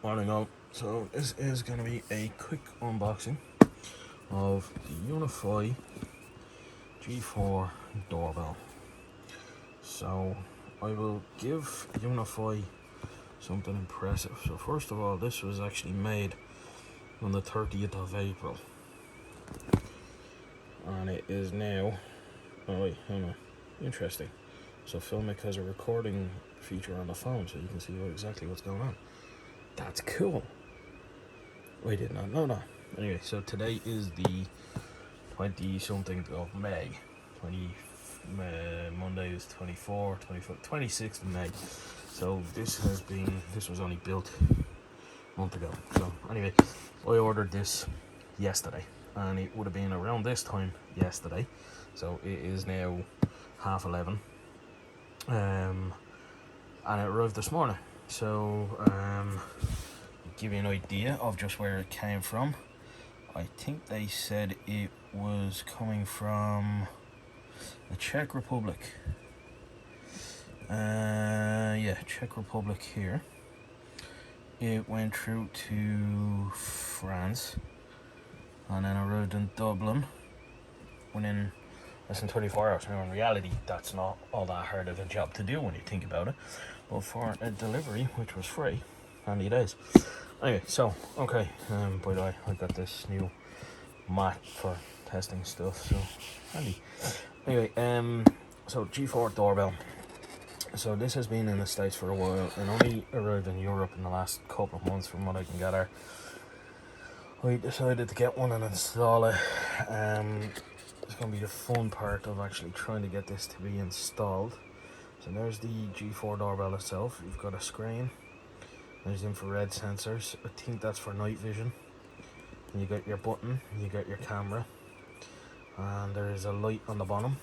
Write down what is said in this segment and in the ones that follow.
Morning all. So this is going to be a quick unboxing of the Unifi G4 doorbell. So I will give Unifi something impressive. So first of all, this was actually made on the 30th of April. And it is now, oh wait, hang on, interesting. So Filmic has a recording feature on the phone so you can see exactly what's going on. That's cool. I did not know that. Anyway, so today is the 20 something of May. Monday is 24, 25, 26th of May. So this was only built a month ago. So anyway, I ordered this yesterday and it would have been around this time yesterday. So it is now 11:30. And it arrived this morning. So give you an idea of just where it came from. I think they said it was coming from the Czech Republic. Yeah, Czech Republic here. It went through to France and then arrived in Dublin within less than 24 hours. Now in reality that's not all that hard of a job to do when you think about it, but for a delivery which was free, handy days. Anyway, so okay, by the way, I got this new mat for testing stuff, so handy. Anyway, so G4 doorbell. So this has been in the States for a while and only arrived in Europe in the last couple of months from what I can gather. I decided to get one and install it. It's going to be the fun part of actually trying to get this to be installed. So there's the G4 doorbell itself. You've got a screen. There's infrared sensors. I think that's for night vision. And you got your button, you got your camera, and there is a light on the bottom.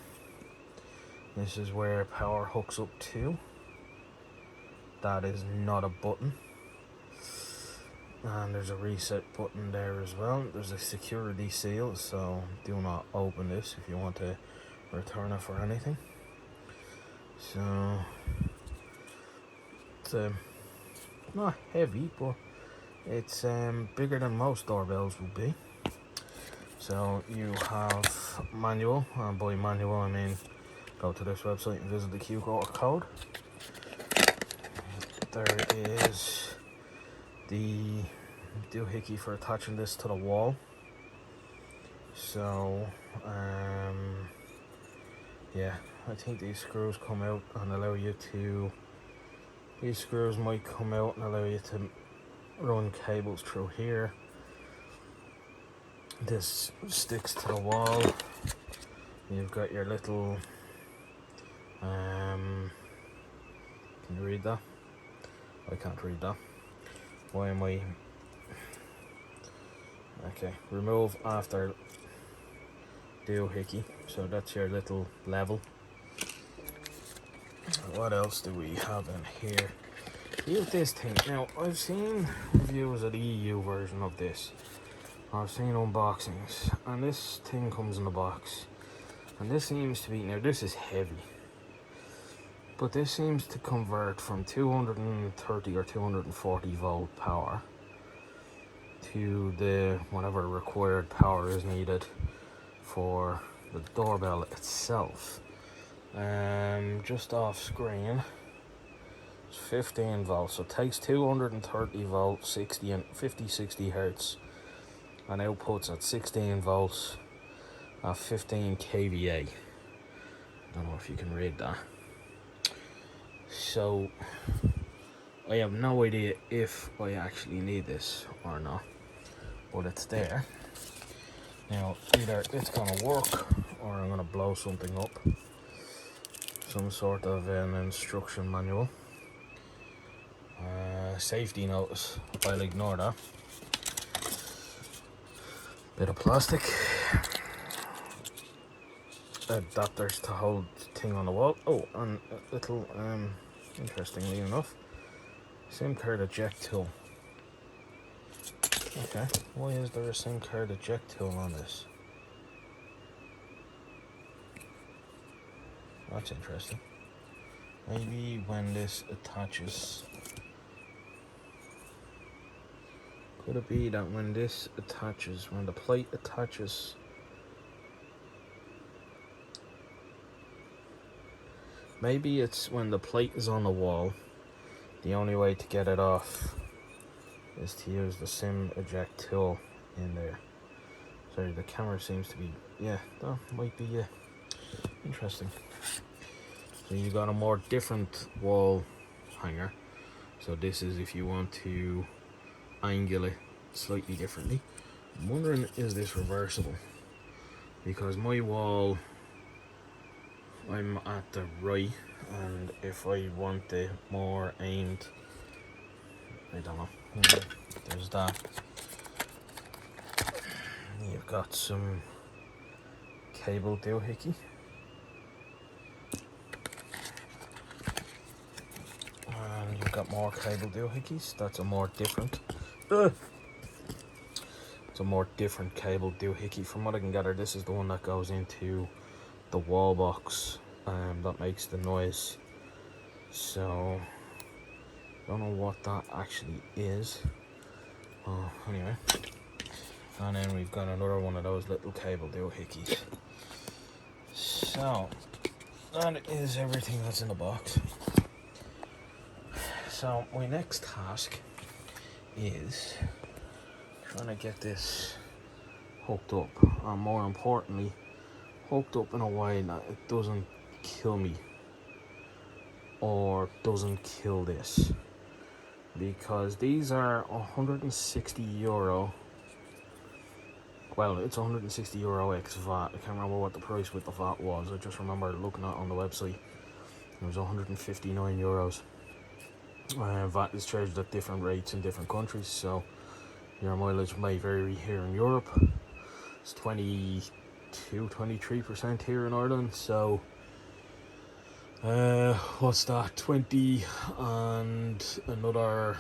This is where power hooks up to. That is not a button. And there's a reset button there as well. There's a security seal, so do not open this if you want to return it for anything. So it's not heavy, but it's bigger than most doorbells will be. So you have manual, and by manual I mean go to this website and visit the QR code. There is the doohickey for attaching this to the wall. So yeah, I think these screws come out and allow you to, these screws might come out and allow you to run cables through here. This sticks to the wall. You've got your little can you read that? I can't read that. Why am I? Okay, remove after doohickey. So that's your little level. What else do we have in here? Here's this thing. Now I've seen reviews of the EU version of this. I've seen unboxings, and this thing comes in the box. And this seems to be, now this is heavy, but this seems to convert from 230 or 240 volt power to the whatever required power is needed for the doorbell itself. Just off screen, it's 15 volts, so it takes 230 volts, 60 and 50-60 hertz, and outputs at 16 volts at 15 kVA. I don't know if you can read that. So I have no idea if I actually need this or not, but it's there. Now either it's gonna work or I'm gonna blow something up. Some sort of an instruction manual. Safety notice, I'll ignore that. Bit of plastic. Adapters to hold thing on the wall. Oh, and a little, interestingly enough, SIM card eject tool. Okay, why is there a SIM card eject tool on this? That's interesting. Maybe when this attaches. Could it be that when this attaches, when the plate attaches, maybe it's when the plate is on the wall, the only way to get it off is to use the sim eject tool in there. Sorry, the camera seems to be, yeah, that might be interesting. So you got a more different wall hanger. So this is if you want to angle it slightly differently. I'm wondering, is this reversible? Because my wall, I'm at the right, and if I want it more aimed, I don't know. There's that. You've got some cable doohickey. And you've got more cable doohickeys. That's a more different. It's a more different cable doohickey. From what I can gather, this is the one that goes into the wall box that makes the noise. So don't know what that actually is. Oh, anyway. And then we've got another one of those little cable doohickeys. So that is everything that's in the box. So my next task is trying to get this hooked up, and more importantly, hooked up in a way that it doesn't kill me or doesn't kill this, because these are €160. Well, it's €160 ex VAT. I can't remember what the price with the VAT was. I just remember looking at it on the website. It was €159. VAT is charged at different rates in different countries, so your mileage may vary. Here in Europe, it's 23% here in Ireland, so what's that, 20 and another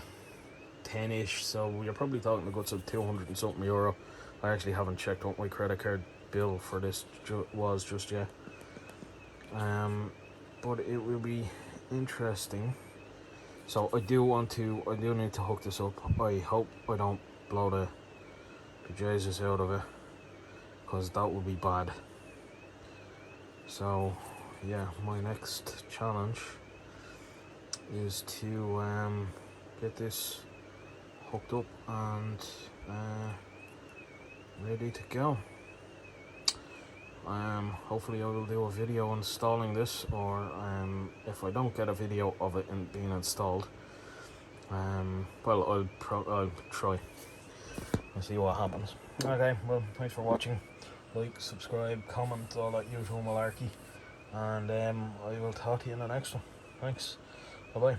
10-ish, so you're probably talking the guts of 200 and something euro. I actually haven't checked what my credit card bill for this was just yet, but it will be interesting. So I do need to hook this up. I hope I don't blow the Jesus out of it, because that would be bad. So yeah, my next challenge is to get this hooked up and ready to go. Hopefully I will do a video installing this, or if I don't get a video of it being installed, well, I'll try. I'll see what happens. Okay, well, thanks for watching. Like, subscribe, comment, all that usual malarkey, and I will talk to you in the next one. Thanks. Bye bye.